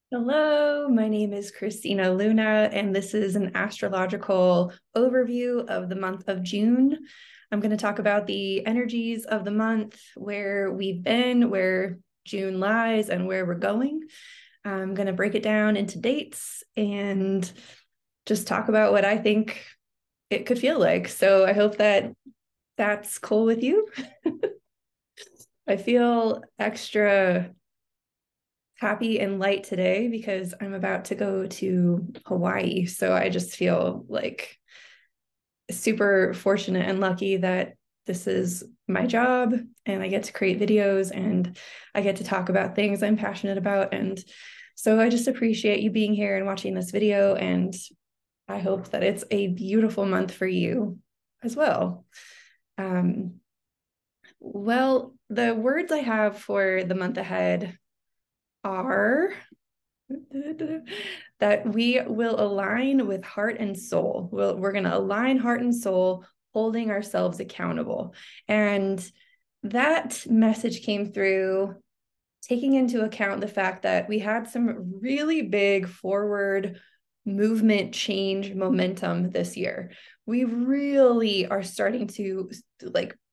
Hello, my name is Christina Luna, and this is an astrological overview of the month of June. I'm going to talk about the energies of the month, where we've been, where June lies, and where we're going. I'm going to break it down into dates and just talk about what I think it could feel like. So I hope that that's cool with you. I feel extra happy and light today because I'm about to go to Hawaii. So I just feel like super fortunate and lucky that this is my job and I get to create videos and I get to talk about things I'm passionate about. And so I just appreciate you being here and watching this video. And I hope that it's a beautiful month for you as well. Um, well, the words I have for the month ahead are that we will align with heart and soul. We're going to align heart and soul, holding ourselves accountable. And that message came through taking into account the fact that we had some really big forward movement, change, momentum this year. We really are starting to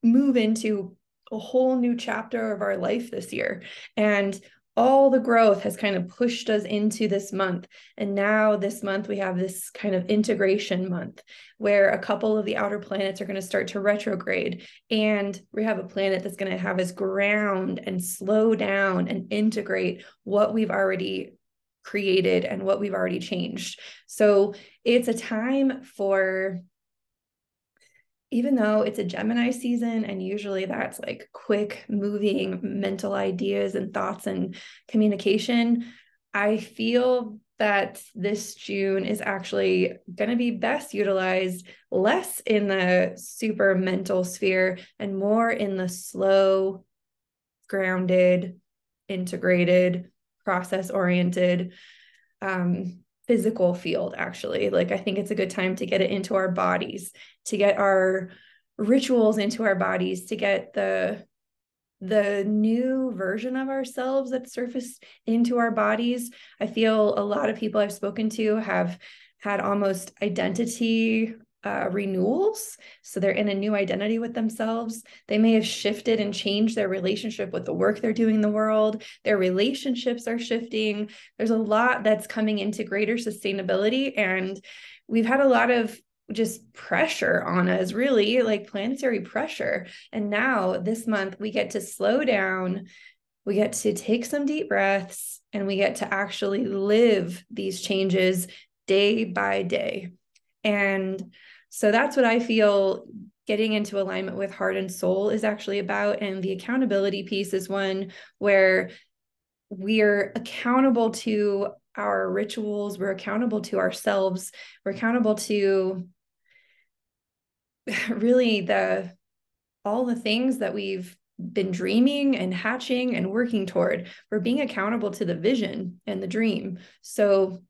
move into a whole new chapter of our life this year. And all the growth has kind of pushed us into this month. And now this month we have this kind of integration month where a couple of the outer planets are going to start to retrograde. And we have a planet that's going to have us ground and slow down and integrate what we've already created and what we've already changed. So it's a time for, even though it's a Gemini season, and usually that's like quick moving mental ideas and thoughts and communication, I feel that this June is actually going to be best utilized less in the super mental sphere and more in the slow, grounded, integrated, process oriented, physical field, actually. Like, I think it's a good time to get it into our bodies, to get our rituals into our bodies, to get the new version of ourselves that surfaced into our bodies. I feel a lot of people I've spoken to have had almost identity renewals. So they're in a new identity with themselves. They may have shifted and changed their relationship with the work they're doing in the world. Their relationships are shifting. There's a lot that's coming into greater sustainability. And we've had a lot of just pressure on us, really, like planetary pressure. And now this month we get to slow down, we get to take some deep breaths, and we get to actually live these changes day by day. And so that's what I feel getting into alignment with heart and soul is actually about. And the accountability piece is one where we're accountable to our rituals, we're accountable to ourselves, we're accountable to really all the things that we've been dreaming and hatching and working toward. We're being accountable to the vision and the dream. So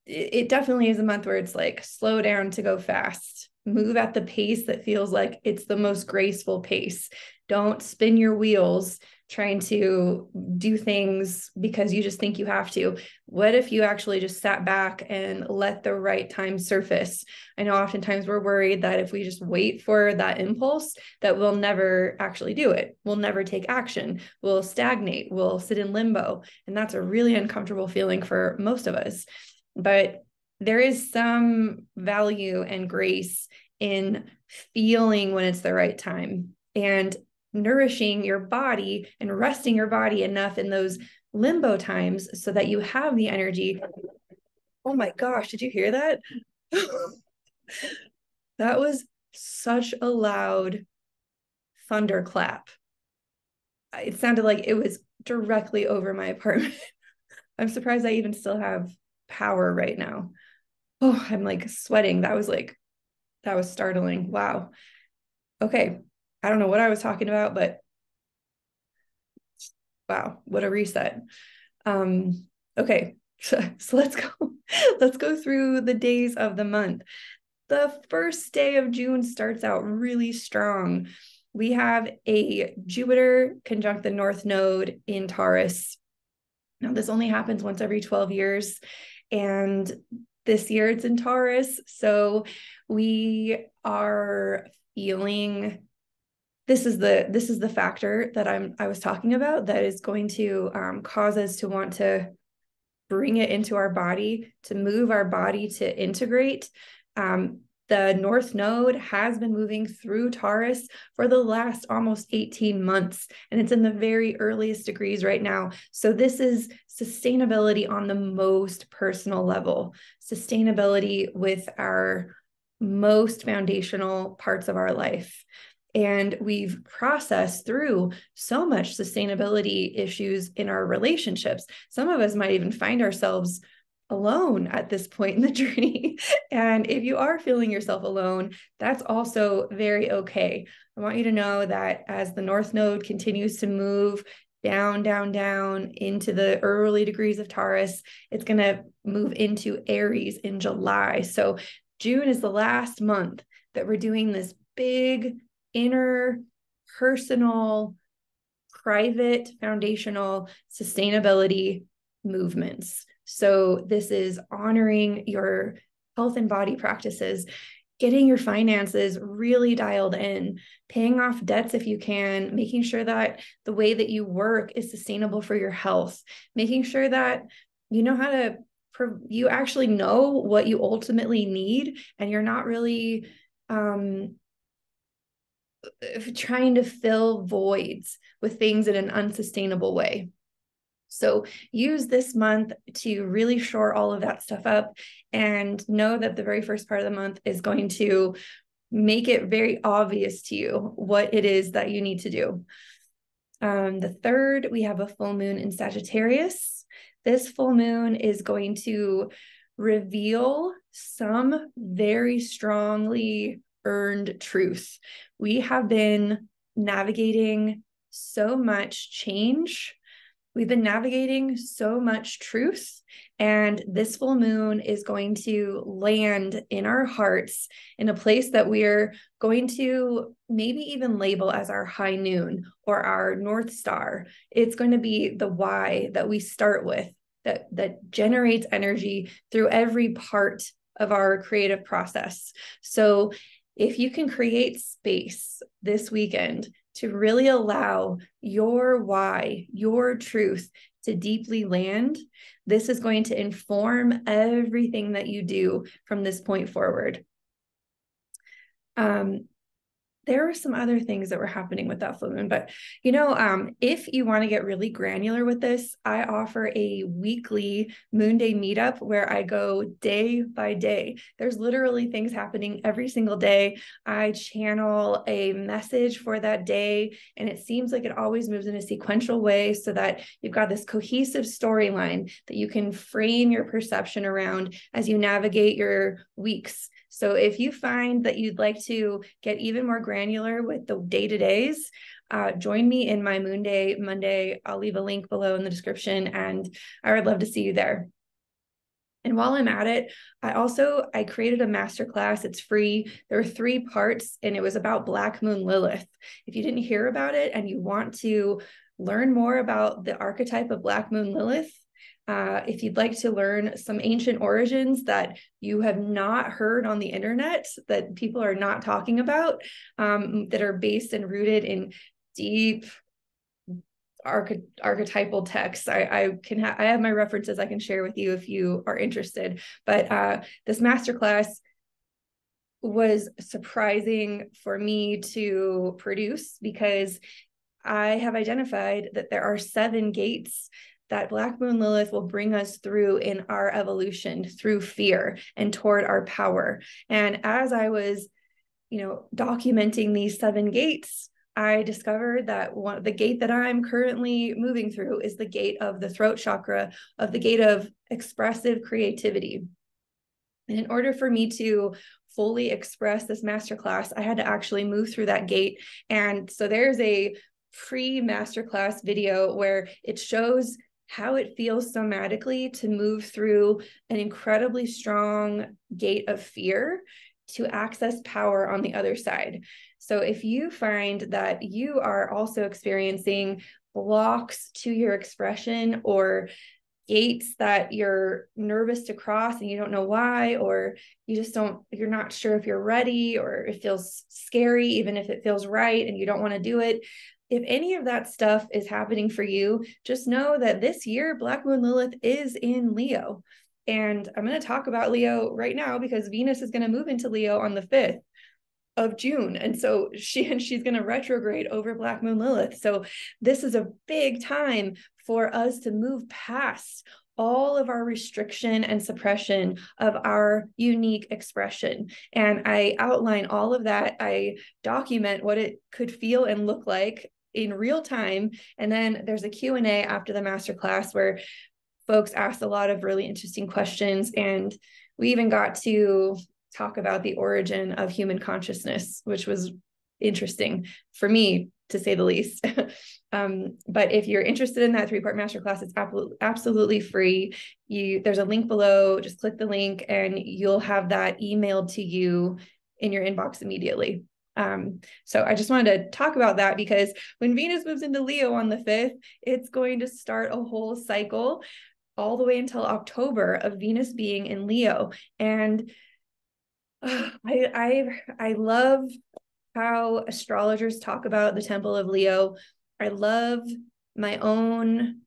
it definitely is a month where it's like slow down to go fast, move at the pace that feels like it's the most graceful pace. Don't spin your wheels trying to do things because you just think you have to. What if you actually just sat back and let the right time surface? I know oftentimes we're worried that if we just wait for that impulse, that we'll never actually do it. We'll never take action. We'll stagnate. We'll sit in limbo. And that's a really uncomfortable feeling for most of us. But there is some value and grace in feeling when it's the right time and nourishing your body and resting your body enough in those limbo times so that you have the energy. Oh my gosh, did you hear that? That was such a loud thunderclap. It sounded like it was directly over my apartment. I'm surprised I even still have power right now. Oh, I'm like sweating. That was startling. Wow. Okay. I don't know what I was talking about, but wow, what a reset. Okay. So let's go through the days of the month. The first day of June starts out really strong. We have a Jupiter conjunct the North Node in Taurus. Now, this only happens once every 12 years. And this year it's in Taurus. So we are feeling, this is the factor that I was talking about that is going to cause us to want to bring it into our body, to move our body, to integrate. The North Node has been moving through Taurus for the last almost 18 months, and it's in the very earliest degrees right now. So this is sustainability on the most personal level, sustainability with our most foundational parts of our life. And we've processed through so much sustainability issues in our relationships. Some of us might even find ourselves alone at this point in the journey. And if you are feeling yourself alone, that's also very okay. I want you to know that as the North Node continues to move down, down, down into the early degrees of Taurus, it's going to move into Aries in July. So June is the last month that we're doing this big inner, personal, private, foundational sustainability movements. So this is honoring your health and body practices, getting your finances really dialed in, paying off debts if you can, making sure that the way that you work is sustainable for your health, making sure that you know how to, you actually know what you ultimately need, and you're not really trying to fill voids with things in an unsustainable way. So use this month to really shore all of that stuff up, and know that the very first part of the month is going to make it very obvious to you what it is that you need to do. The third, we have a full moon in Sagittarius. This full moon is going to reveal some very strongly earned truth. We have been navigating so much change. We've been navigating so much truth, and this full moon is going to land in our hearts in a place that we're going to maybe even label as our high noon or our North Star. It's going to be the why that we start with, that generates energy through every part of our creative process. So if you can create space this weekend to really allow your why, your truth to deeply land, this is going to inform everything that you do from this point forward. There were some other things that were happening with that full moon, but if you want to get really granular with this, I offer a weekly Moon Day meetup where I go day by day. There's literally things happening every single day. I channel a message for that day, and it seems like it always moves in a sequential way so that you've got this cohesive storyline that you can frame your perception around as you navigate your weeks. So if you find that you'd like to get even more granular with the day-to-days, join me in my Moon Day Monday. I'll leave a link below in the description, and I would love to see you there. And while I'm at it, I created a masterclass. It's free. There are 3 parts, and it was about Black Moon Lilith. If you didn't hear about it and you want to learn more about the archetype of Black Moon Lilith, if you'd like to learn some ancient origins that you have not heard on the internet, that people are not talking about, that are based and rooted in deep archetypal texts, I have my references I can share with you if you are interested. But this masterclass was surprising for me to produce because I have identified that there are 7 gates that Black Moon Lilith will bring us through in our evolution through fear and toward our power. And as I was, documenting these 7 gates, I discovered that the gate that I'm currently moving through is the gate of the throat chakra, of the gate of expressive creativity. And in order for me to fully express this masterclass, I had to actually move through that gate. And so there's a free masterclass video where it shows how it feels somatically to move through an incredibly strong gate of fear to access power on the other side. So if you find that you are also experiencing blocks to your expression or gates that you're nervous to cross and you don't know why, or you're not sure if you're ready, or it feels scary, even if it feels right and you don't want to do it. If any of that stuff is happening for you, just know that this year, Black Moon Lilith is in Leo. And I'm going to talk about Leo right now because Venus is going to move into Leo on the 5th of June. And so she's going to retrograde over Black Moon Lilith. So this is a big time for us to move past all of our restriction and suppression of our unique expression. And I outline all of that. I document what it could feel and look like in real time. And then there's a Q&A after the masterclass where folks asked a lot of really interesting questions. And we even got to talk about the origin of human consciousness, which was interesting for me, to say the least. But if you're interested in that 3-part masterclass, it's absolutely free. There's a link below. Just click the link and you'll have that emailed to you in your inbox immediately. So I just wanted to talk about that because when Venus moves into Leo on the 5th, it's going to start a whole cycle all the way until October of Venus being in Leo. And I love how astrologers talk about the temple of Leo. I love my own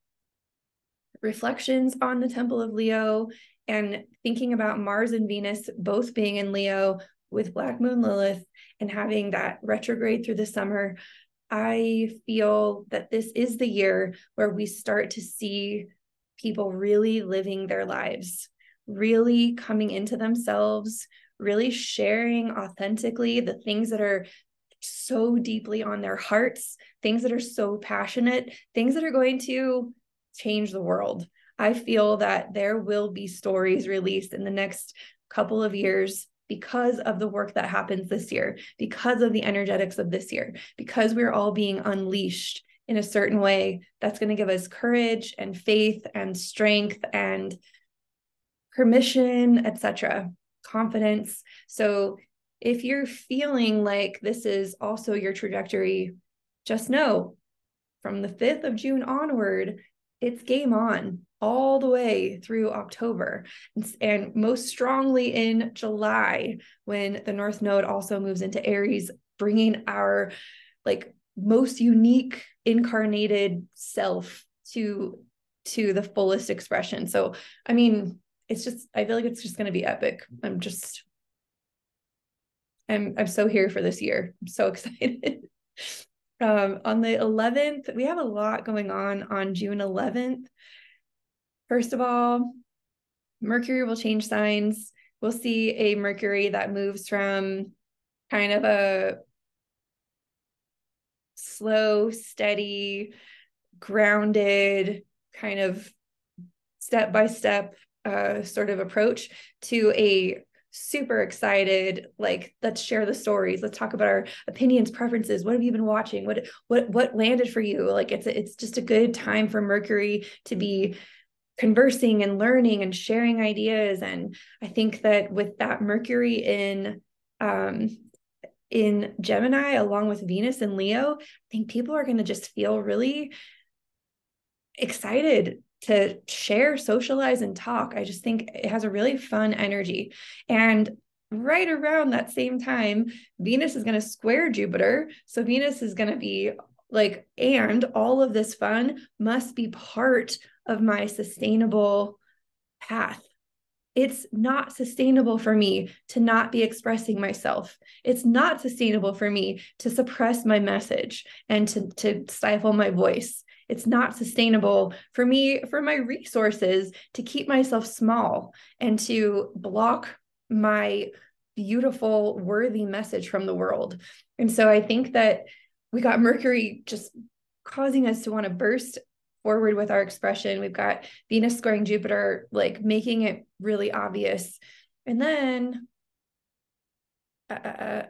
reflections on the temple of Leo and thinking about Mars and Venus both being in Leo with Black Moon Lilith and having that retrograde through the summer. I feel that this is the year where we start to see people really living their lives, really coming into themselves, really sharing authentically the things that are so deeply on their hearts, things that are so passionate, things that are going to change the world. I feel that there will be stories released in the next couple of years because of the work that happens this year, because of the energetics of this year, because we're all being unleashed in a certain way that's going to give us courage and faith and strength and permission, etc., confidence. So if you're feeling like this is also your trajectory, just know from the 5th of June onward, it's game on all the way through October, and most strongly in July when the North Node also moves into Aries, bringing our most unique incarnated self to the fullest expression. So, I mean, I feel like it's just going to be epic. I'm so here for this year. I'm so excited. On the 11th, we have a lot going on June 11th. First of all, Mercury will change signs. We'll see a Mercury that moves from kind of a slow, steady, grounded, kind of step-by-step sort of approach to a super excited, let's share the stories, let's talk about our opinions, preferences, what have you been watching, what landed for you. It's just a good time for Mercury to be conversing and learning and sharing ideas. And I think that with that Mercury in Gemini along with Venus and Leo, I think people are going to just feel really excited to share, socialize, and talk. I just think it has a really fun energy. And right around that same time, Venus is going to square Jupiter. So Venus is going to be and all of this fun must be part of my sustainable path. It's not sustainable for me to not be expressing myself. It's not sustainable for me to suppress my message and to stifle my voice. It's not sustainable for me, for my resources, to keep myself small and to block my beautiful, worthy message from the world. And so I think that we got Mercury just causing us to want to burst forward with our expression. We've got Venus squaring Jupiter, making it really obvious. And then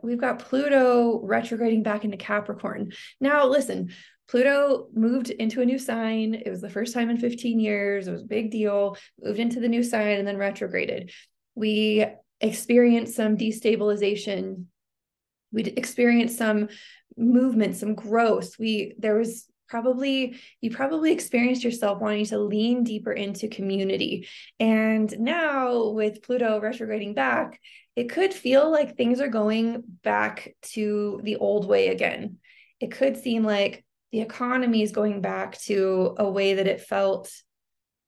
we've got Pluto retrograding back into Capricorn. Now, listen, Pluto moved into a new sign. It was the first time in 15 years. It was a big deal. Moved into the new sign and then retrograded. We experienced some destabilization. We experienced some movement, some growth. There was you probably experienced yourself wanting to lean deeper into community. And now with Pluto retrograding back, it could feel like things are going back to the old way again. It could seem like the economy is going back to a way that it felt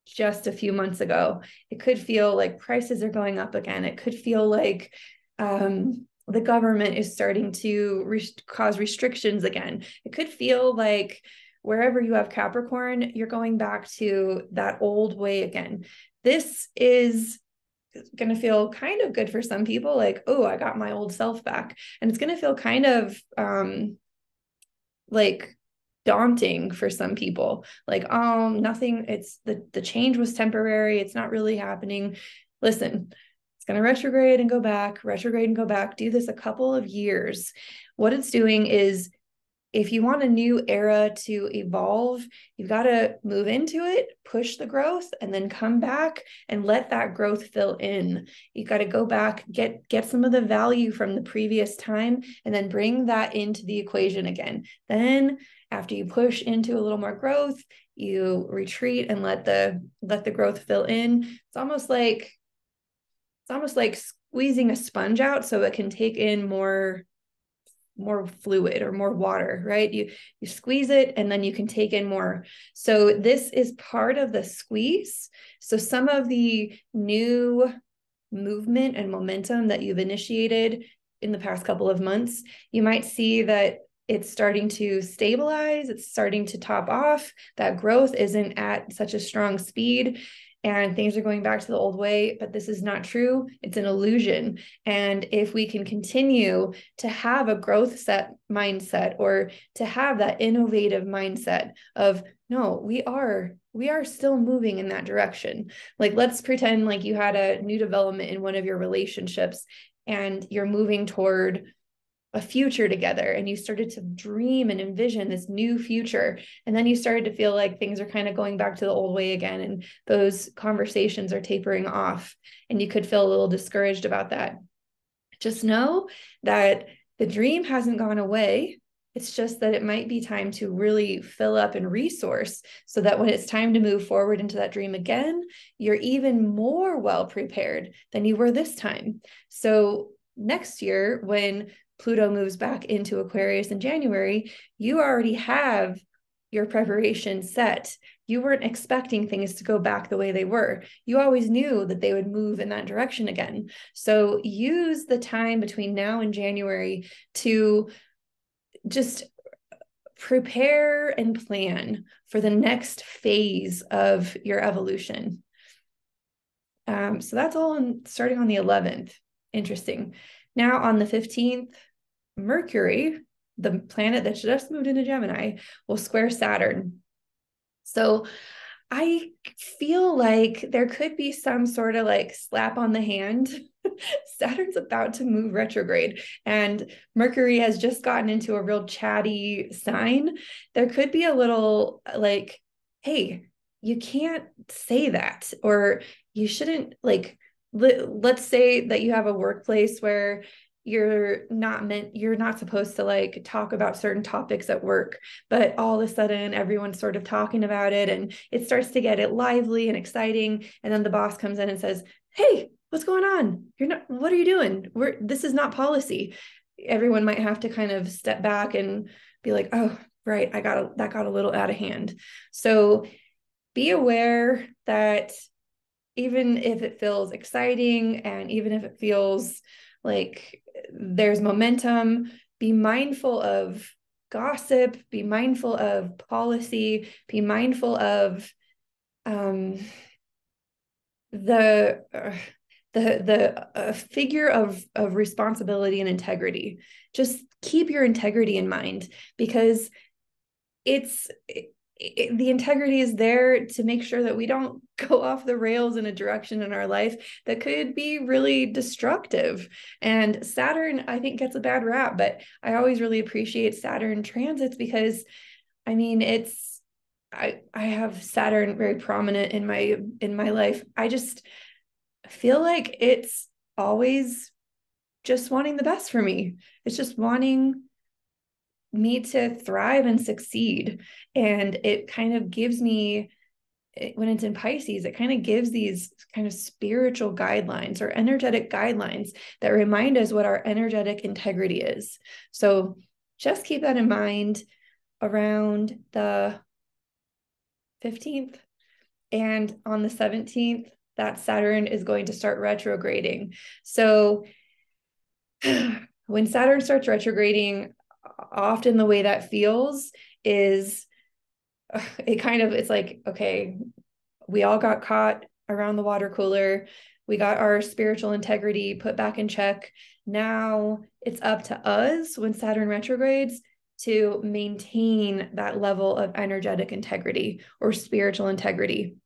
just a few months ago. It could feel like prices are going up again. It could feel like the government is starting to cause restrictions again. It could feel like wherever you have Capricorn, you're going back to that old way again. This is going to feel kind of good for some people, like, oh, I got my old self back. And it's going to feel kind of like daunting for some people, like, oh, nothing, it's the change was temporary, it's not really happening. Listen, it's going to retrograde and go back, do this a couple of years. What it's doing is, if you want a new era to evolve, you've got to move into it, push the growth, and then come back and let that growth fill in. You've got to go back, get some of the value from the previous time, and then bring that into the equation again. Then after you push into a little more growth, you retreat and let the growth fill in. It's almost like squeezing a sponge out so it can take in more fluid or more water, right? You squeeze it and then you can take in more. So this is part of the squeeze. So some of the new movement and momentum that you've initiated in the past couple of months, you might see that it's starting to stabilize, it's starting to top off, that growth isn't at such a strong speed, and things are going back to the old way, but this is not true. It's an illusion. And if we can continue to have a growth set mindset, or to have that innovative mindset of, no, we are still moving in that direction. Like, let's pretend like you had a new development in one of your relationships and you're moving toward a future together, and you started to dream and envision this new future, and then you started to feel like things are kind of going back to the old way again, and those conversations are tapering off, and you could feel a little discouraged about that. Just know that the dream hasn't gone away. It's just that it might be time to really fill up and resource, so that when it's time to move forward into that dream again, you're even more well prepared than you were this time. So next year, when Pluto moves back into Aquarius in January, you already have your preparation set. You weren't expecting things to go back the way they were. You always knew that they would move in that direction again. So use the time between now and January to just prepare and plan for the next phase of your evolution. So that's all starting on the 11th. Interesting. Now on the 15th, Mercury, the planet that just moved into Gemini, will square Saturn. So I feel like there could be some sort of like slap on the hand. Saturn's about to move retrograde, and Mercury has just gotten into a real chatty sign. There could be a little like, hey, you can't say that, or you shouldn't, like, let's say that you have a workplace where you're not supposed to like talk about certain topics at work, but all of a sudden everyone's sort of talking about it, and it starts to get it lively and exciting, and then the boss comes in and says, hey, what's going on? What are you doing? This is not policy. Everyone might have to kind of step back and be like, oh, right, that got a little out of hand. So be aware that even if it feels exciting, and even if it feels like there's momentum, be mindful of gossip, be mindful of policy, be mindful of the figure of responsibility and integrity. Just keep your integrity in mind, because the integrity is there to make sure that we don't go off the rails in a direction in our life that could be really destructive. And Saturn, I think, gets a bad rap, but I always really appreciate Saturn transits, because I mean, I have Saturn very prominent in my life. I just feel like it's always just wanting the best for me. It's just wanting me to thrive and succeed. And it kind of gives me, when it's in Pisces, it kind of gives these kind of spiritual guidelines or energetic guidelines that remind us what our energetic integrity is. So just keep that in mind around the 15th. And on the 17th, that Saturn is going to start retrograding. So when Saturn starts retrograding, often the way that feels is it's like, okay, we all got caught around the water cooler. We got our spiritual integrity put back in check. Now it's up to us when Saturn retrogrades to maintain that level of energetic integrity or spiritual integrity.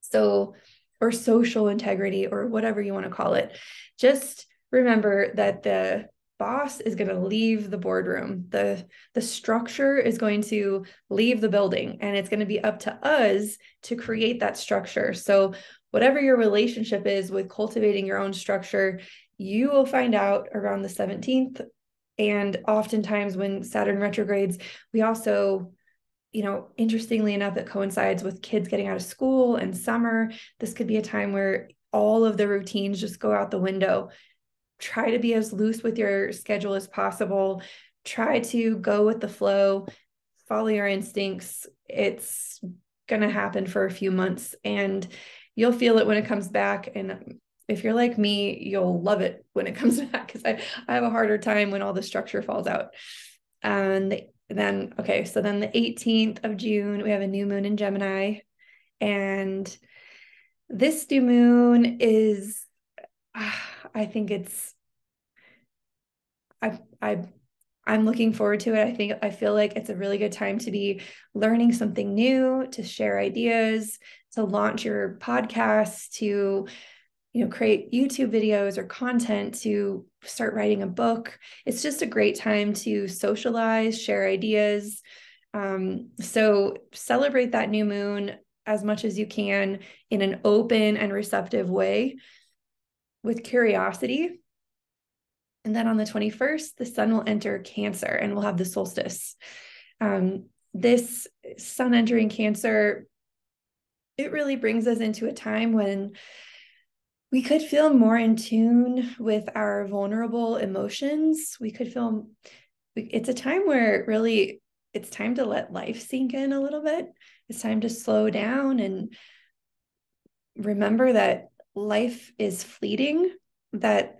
So, or social integrity, or whatever you want to call it. Just remember that the boss is going to leave the boardroom. The structure is going to leave the building, and it's going to be up to us to create that structure. So whatever your relationship is with cultivating your own structure, you will find out around the 17th. And oftentimes when Saturn retrogrades, we also, interestingly enough, it coincides with kids getting out of school and summer. This could be a time where all of the routines just go out the window. Try to be as loose with your schedule as possible. Try to go with the flow, follow your instincts. It's going to happen for a few months and you'll feel it when it comes back. And if you're like me, you'll love it when it comes back, because I have a harder time when all the structure falls out. And then the 18th of June, we have a new moon in Gemini. And this new moon is, I think I'm looking forward to it. I feel like it's a really good time to be learning something new, to share ideas, to launch your podcast, to create YouTube videos or content, to start writing a book. It's just a great time to socialize, share ideas. So celebrate that new moon as much as you can in an open and receptive way with curiosity. And then on the 21st, the sun will enter Cancer and we'll have the solstice. This sun entering Cancer, it really brings us into a time when we could feel more in tune with our vulnerable emotions. It's a time where really it's time to let life sink in a little bit. It's time to slow down and remember that life is fleeting, that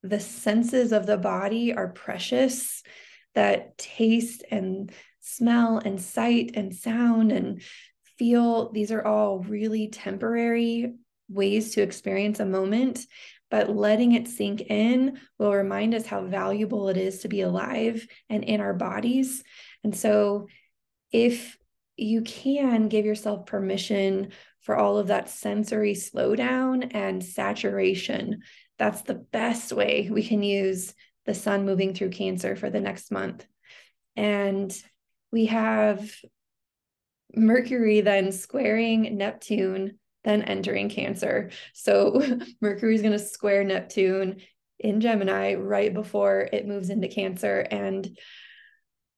the senses of the body are precious, that taste and smell and sight and sound and feel, these are all really temporary ways to experience a moment, but letting it sink in will remind us how valuable it is to be alive and in our bodies. And so if you can give yourself permission for all of that sensory slowdown and saturation, that's the best way we can use the sun moving through Cancer for the next month. And we have Mercury then squaring Neptune, then entering Cancer. So Mercury is going to square Neptune in Gemini right before it moves into Cancer. And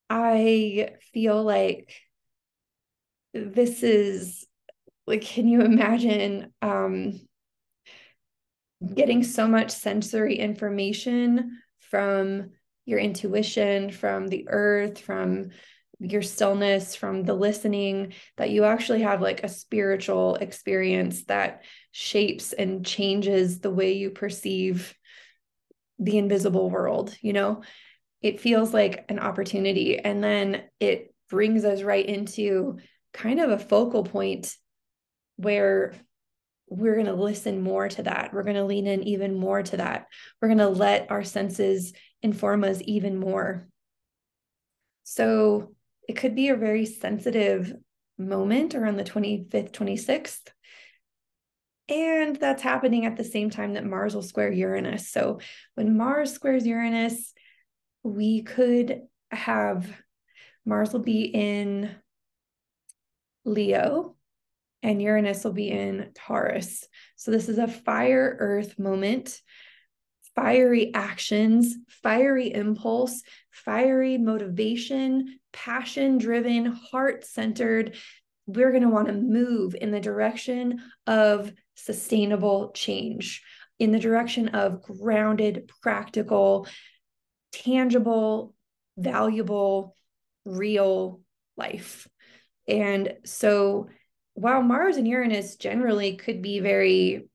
I feel like this is like, can you imagine getting so much sensory information from your intuition, from the earth, from your stillness, from the listening, that you actually have like a spiritual experience that shapes and changes the way you perceive the invisible world? It feels like an opportunity. And then it brings us right into kind of a focal point where we're going to listen more to that. We're going to lean in even more to that. We're going to let our senses inform us even more. So it could be a very sensitive moment around the 25th, 26th. And that's happening at the same time that Mars will square Uranus. So when Mars squares Uranus, we could have Mars will be in Leo and Uranus will be in Taurus. So this is a fire earth moment. fiery actions, fiery impulse, fiery motivation, passion driven, heart centered. We're going to want to move in the direction of sustainable change, in the direction of grounded, practical, tangible, valuable, real life. And so while Mars and Uranus generally could be very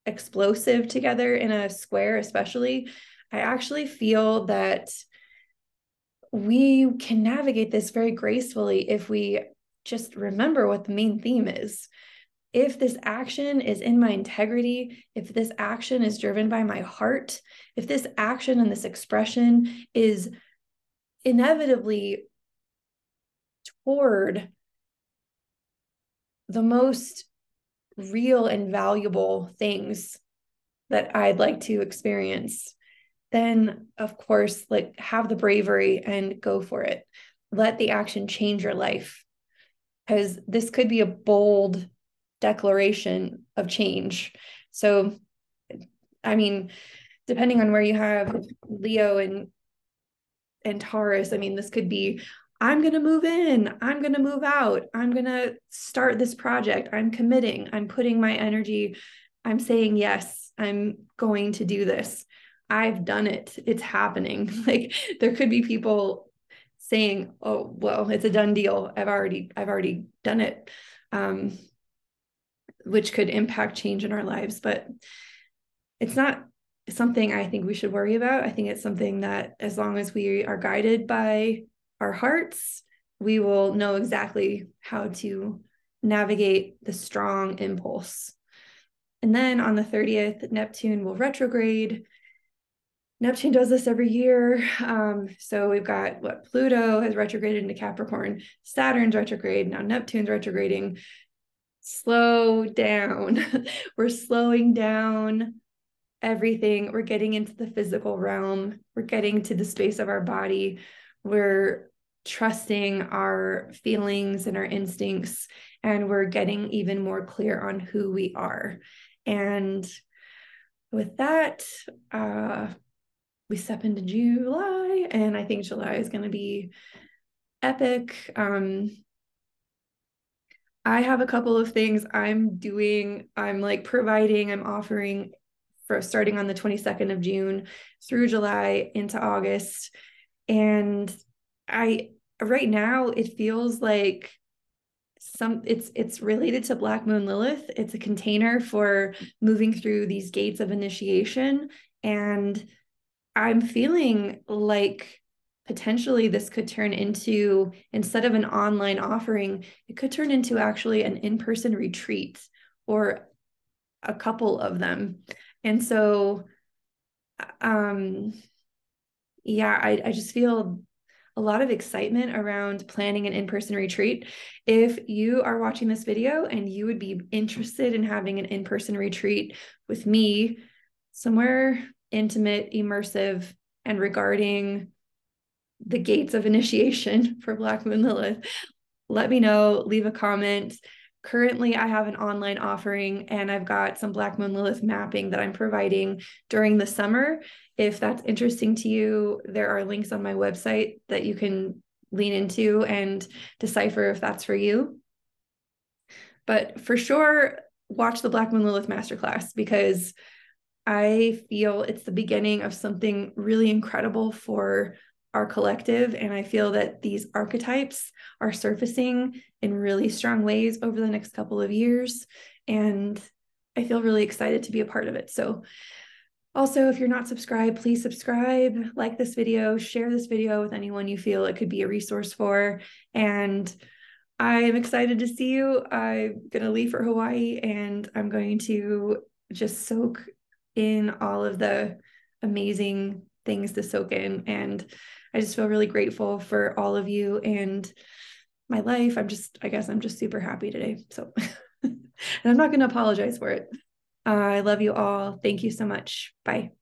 explosive together in a square, especially, I actually feel that we can navigate this very gracefully if we just remember what the main theme is. If this action is in my integrity, if this action is driven by my heart, if this action and this expression is inevitably toward the most real and valuable things that I'd like to experience, then of course, like, have the bravery and go for it. Let the action change your life, because this could be a bold declaration of change. So, I mean, depending on where you have Leo and Taurus, I mean, this could be, I'm going to move in, I'm going to move out, I'm going to start this project, I'm committing, I'm putting my energy, I'm saying yes, I'm going to do this. I've done it. It's happening. Like, there could be people saying, oh, well, it's a done deal. I've already done it. Which could impact change in our lives, but it's not something I think we should worry about. I think it's something that, as long as we are guided by our hearts, we will know exactly how to navigate the strong impulse. And then on the 30th, Neptune will retrograde. Neptune does this every year. So we've got Pluto has retrograded into Capricorn, Saturn's retrograde, now Neptune's retrograding. Slow down. We're slowing down everything. We're getting into the physical realm. We're getting to the space of our body. We're trusting our feelings and our instincts, and we're getting even more clear on who we are. And with that, we step into July, and I think July is going to be epic. I have a couple of things I'm doing. I'm like providing, I'm offering for starting on the 22nd of June through July into August. And right now it feels like it's related to Black Moon Lilith. It's a container for moving through these gates of initiation. And I'm feeling like potentially this could turn into, instead of an online offering, it could turn into actually an in-person retreat or a couple of them. And so, yeah, I just feel a lot of excitement around planning an in-person retreat. If you are watching this video and you would be interested in having an in-person retreat with me, somewhere intimate, immersive, and regarding the gates of initiation for Black Moon Lilith, let me know, leave a comment. Currently, I have an online offering, and I've got some Black Moon Lilith mapping that I'm providing during the summer. If that's interesting to you, there are links on my website that you can lean into and decipher if that's for you. But for sure, watch the Black Moon Lilith Masterclass, because I feel it's the beginning of something really incredible for our collective. And I feel that these archetypes are surfacing in really strong ways over the next couple of years. And I feel really excited to be a part of it. So also, if you're not subscribed, please subscribe, like this video, share this video with anyone you feel it could be a resource for. And I'm excited to see you. I'm going to leave for Hawaii, and I'm going to just soak in all of the amazing things to soak in. And I just feel really grateful for all of you and my life. I guess I'm just super happy today. So, and I'm not going to apologize for it. I love you all. Thank you so much. Bye.